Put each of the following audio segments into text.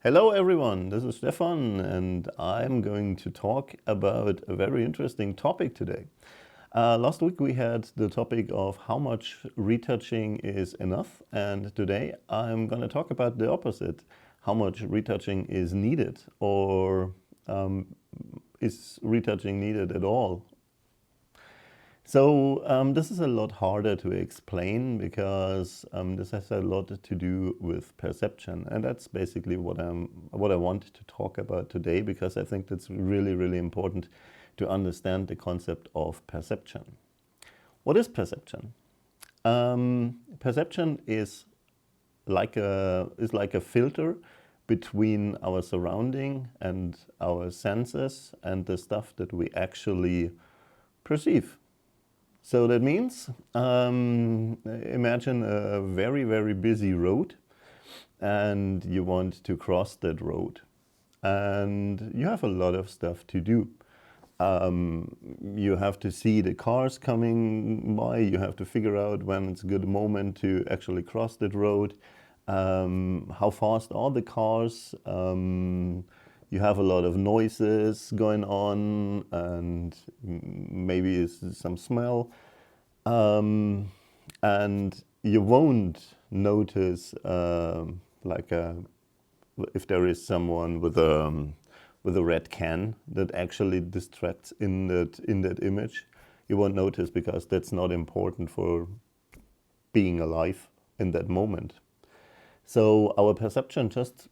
Hello everyone, this is Stefan and I'm going to talk about a very interesting topic today. Last week we had the topic of how much retouching is enough, and today I'm going to talk about the opposite, how much retouching is needed, or is retouching needed at all. So this is a lot harder to explain because this has a lot to do with perception, and that's basically what I want to talk about today, because I think that's really important to understand the concept of perception. What is perception? Perception is like a filter between our surrounding and our senses and the stuff that we actually perceive. So that means, imagine a very busy road and you want to cross that road. And you have a lot of stuff to do. You have to see the cars coming by, you have to figure out when it's a good moment to actually cross that road. How fast are the cars? You have a lot of noises going on and maybe it's some smell. And you won't notice if there is someone with a red can that actually distracts in that image. You won't notice because that's not important for being alive in that moment. So our perception just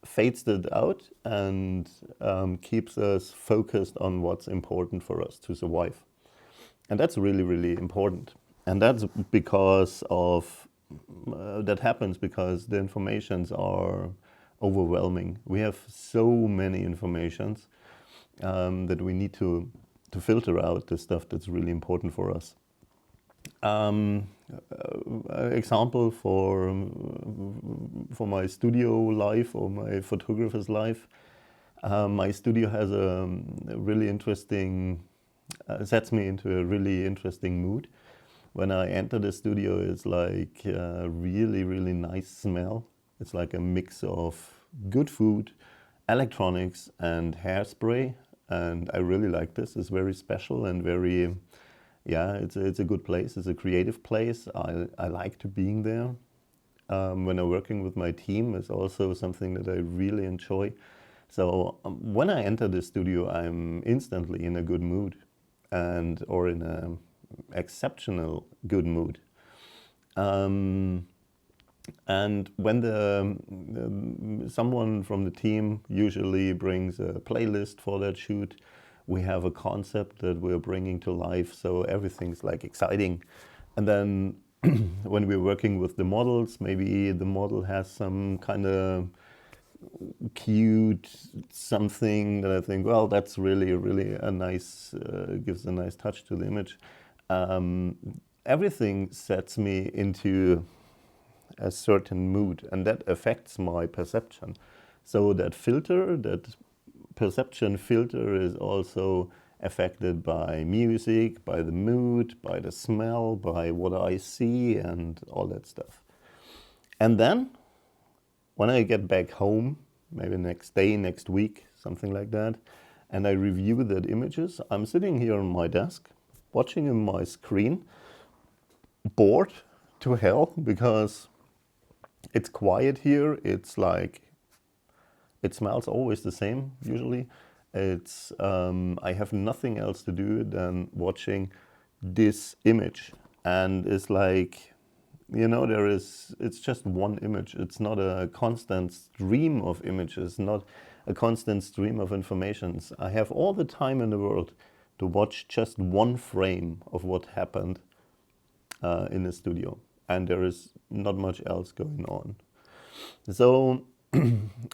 fades it out and keeps us focused on what's important for us to survive. And that's really important. And that's because of, that happens because the informations are overwhelming. We have so many informations that we need to filter out the stuff that's really important for us. Example for my studio life or my photographer's life. My studio has a really interesting, sets me into a really interesting mood. When I enter the studio, it's like a really nice smell. It's like a mix of good food, electronics and hairspray. And I really like this. It's very special and very, yeah, it's a good place. It's a creative place. I like to being there. When I'm working with my team, it's also something that I really enjoy. So when I enter the studio, I'm instantly in a good mood or in an exceptional good mood. And when someone from the team usually brings a playlist for that shoot, we have a concept that we're bringing to life, so everything's like exciting. And then when we're working with the models, maybe the model has some kind of cute something that I think, well, that's really a nice, gives a nice touch to the image. Everything sets me into a certain mood, and that affects my perception. So that perception filter is also affected by music, by the mood, by the smell, by what I see and all that stuff. And then when I get back home, maybe next day, next week, something like that, and I review that images, I'm sitting here on my desk, watching in my screen, bored to hell because it's quiet here. It's like, it smells always the same usually. It's I have nothing else to do than watching this image, and it's like, you know, it's just one image. It's not a constant stream of images, not a constant stream of informations. I have all the time in the world to watch just one frame of what happened in the studio, and there is not much else going on. So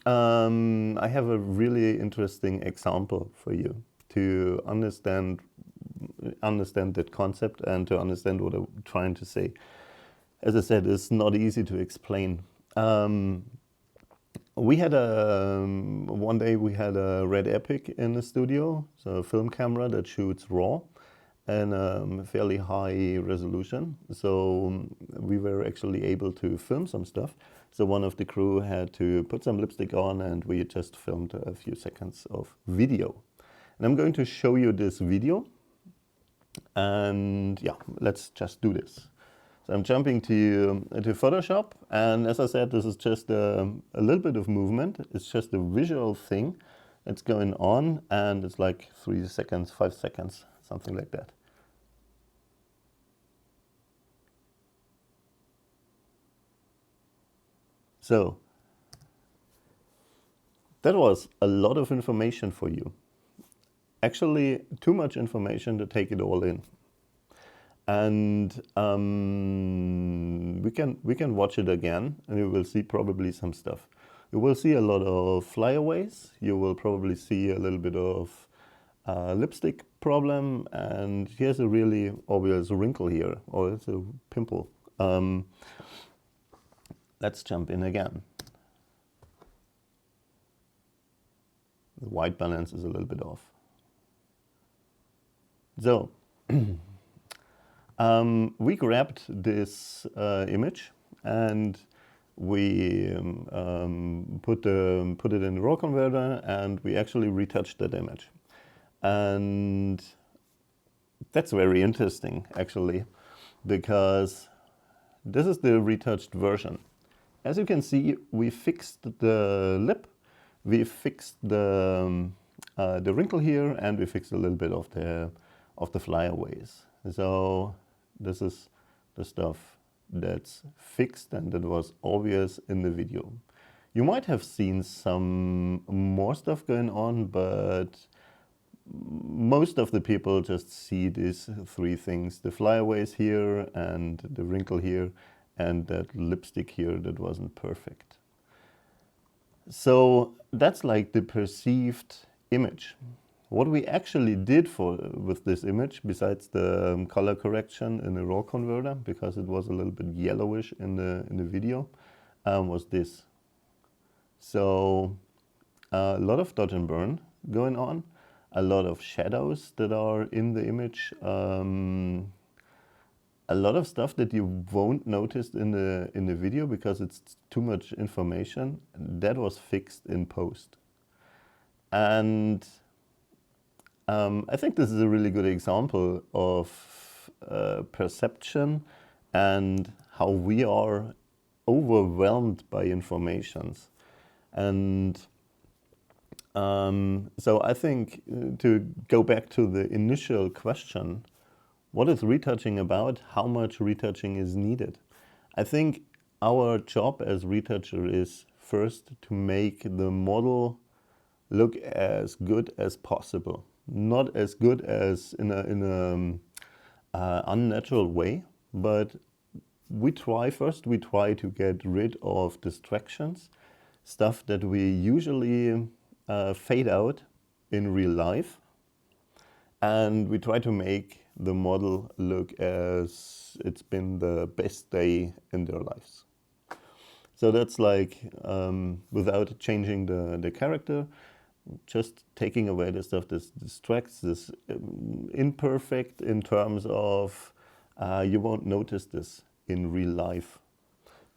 I have a really interesting example for you to understand that concept and to understand what I'm trying to say. As I said, it's not easy to explain. We had one day we had a Red Epic in the studio, so a film camera that shoots RAW. and fairly high resolution. So we were actually able to film some stuff. So one of the crew had to put some lipstick on, and we just filmed a few seconds of video. And I'm going to show you this video. And yeah, let's just do this. So I'm jumping to Photoshop, and as I said, this is just a little bit of movement. It's just a visual thing that's going on, and it's like 3 seconds, 5 seconds, something like that. So that was a lot of information for you. Actually, too much information to take it all in. And we can watch it again, and you will see probably some stuff. You will see a lot of flyaways. You will probably see a little bit of lipstick problem, and here's a really obvious wrinkle here, or it's a pimple. Let's jump in again. The white balance is a little bit off. So we grabbed this image, and we put it in the raw converter, and we actually retouched that image. And that's very interesting, actually, because this is the retouched version. As you can see, we fixed the lip, we fixed the wrinkle here, and we fixed a little bit of the flyaways. So this is the stuff that's fixed and that was obvious in the video. You might have seen some more stuff going on, but most of the people just see these 3 things: the flyaways here, and the wrinkle here, and that lipstick here that wasn't perfect. So that's like the perceived image. What we actually did with this image, besides the color correction in the raw converter, because it was a little bit yellowish in the video, was this. So a lot of dodge and burn going on, a lot of shadows that are in the image, a lot of stuff that you won't notice in the video because it's too much information. That was fixed in post. And I think this is a really good example of perception and how we are overwhelmed by informations. And so I think to go back to the initial question, what is retouching about? How much retouching is needed? I think our job as retoucher is first to make the model look as good as possible. Not as good as in a unnatural way, but we try to get rid of distractions, stuff that we usually fade out in real life, and we try to make the model look as it's been the best day in their lives. So that's like without changing the character, just taking away the stuff that distracts, this imperfect in terms of you won't notice this in real life.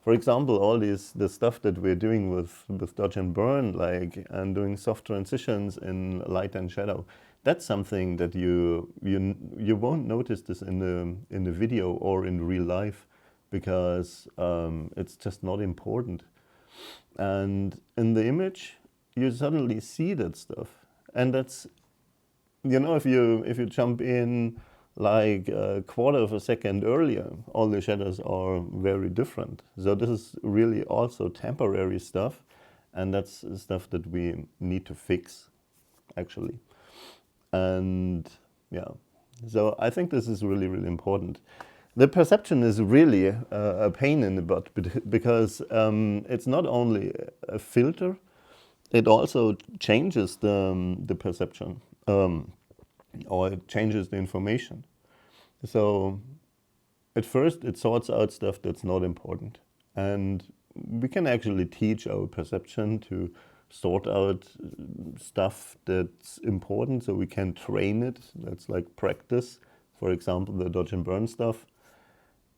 For example, all the stuff that we're doing with dodge and burn, like and doing soft transitions in light and shadow, that's something that you won't notice this in the video or in real life, because it's just not important. And in the image, you suddenly see that stuff, and that's, if you jump in like a quarter of a second earlier, all the shadows are very different. So this is really also temporary stuff, and that's stuff that we need to fix, actually. And yeah, so I think this is really, really important. The perception is really a pain in the butt, because it's not only a filter, it also changes the perception, or it changes the information. So at first it sorts out stuff that's not important, and we can actually teach our perception to sort out stuff that's important, so we can train it. That's like practice for example, the dodge and burn stuff,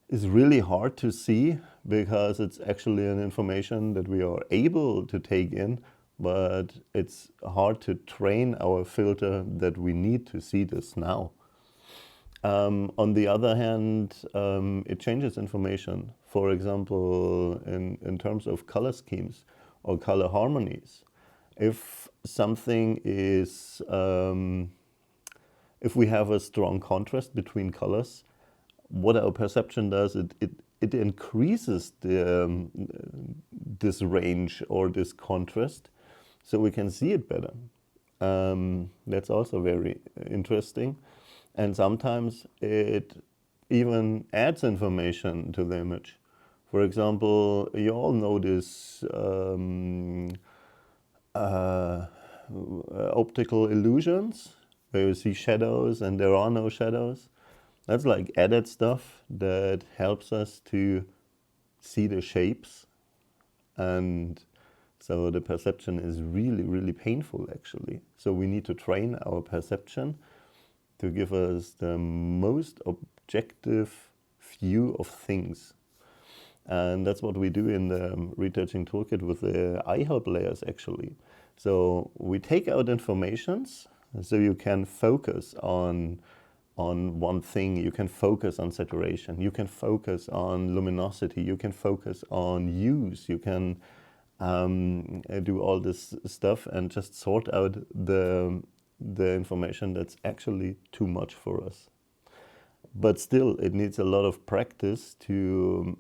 is really hard to see because it's actually an information that we are able to take in, but it's hard to train our filter that we need to see this now. On the other hand, it changes information. For example, in terms of color schemes or color harmonies. If something is, if we have a strong contrast between colors, what our perception does, it increases this range or this contrast, so we can see it better. That's also very interesting. And sometimes it even adds information to the image. For example, you all know this optical illusions, where you see shadows and there are no shadows. That's like added stuff that helps us to see the shapes. And so the perception is really, really painful actually. So we need to train our perception to give us the most objective view of things. And that's what we do in the Retouching Toolkit with the eye help layers actually. So we take out informations so you can focus on one thing, you can focus on saturation, you can focus on luminosity, you can focus on hues, you can do all this stuff and just sort out the information that's actually too much for us. But still, it needs a lot of practice to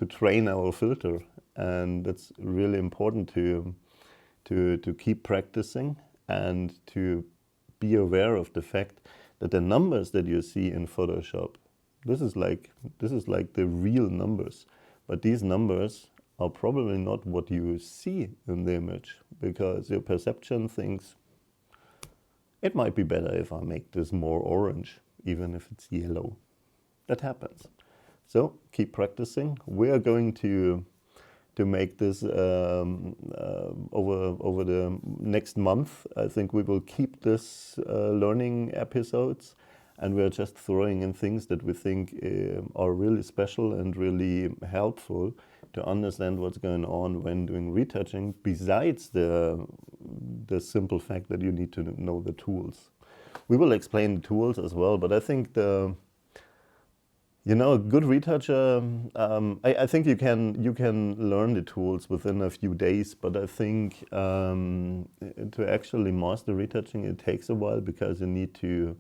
train our filter, and that's really important to keep practicing and to be aware of the fact that the numbers that you see in Photoshop, this is like the real numbers, but these numbers are probably not what you see in the image, because your perception thinks it might be better if I make this more orange, even if it's yellow. That happens. So keep practicing. We are going to make this over the next month. I think we will keep this learning episodes, and we are just throwing in things that we think are really special and really helpful to understand what's going on when doing retouching, besides the simple fact that you need to know the tools. We will explain the tools as well, but I think a good retoucher, I think you can learn the tools within a few days, but I think to actually master retouching, it takes a while, because you need to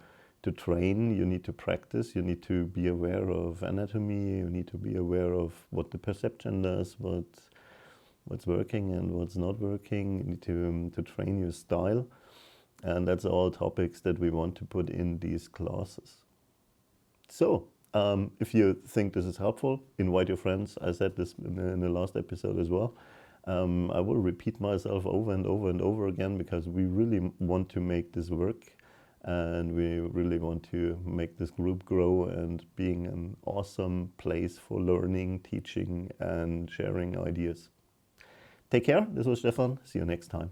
train, you need to practice, you need to be aware of anatomy, you need to be aware of what the perception does, what's working and what's not working. You need to train your style, and that's all topics that we want to put in these classes. So if you think this is helpful, invite your friends. I said this in the last episode as well. I will repeat myself over and over and over again, because we really want to make this work, and we really want to make this group grow and being an awesome place for learning, teaching, and sharing ideas. Take care. This was Stefan. See you next time.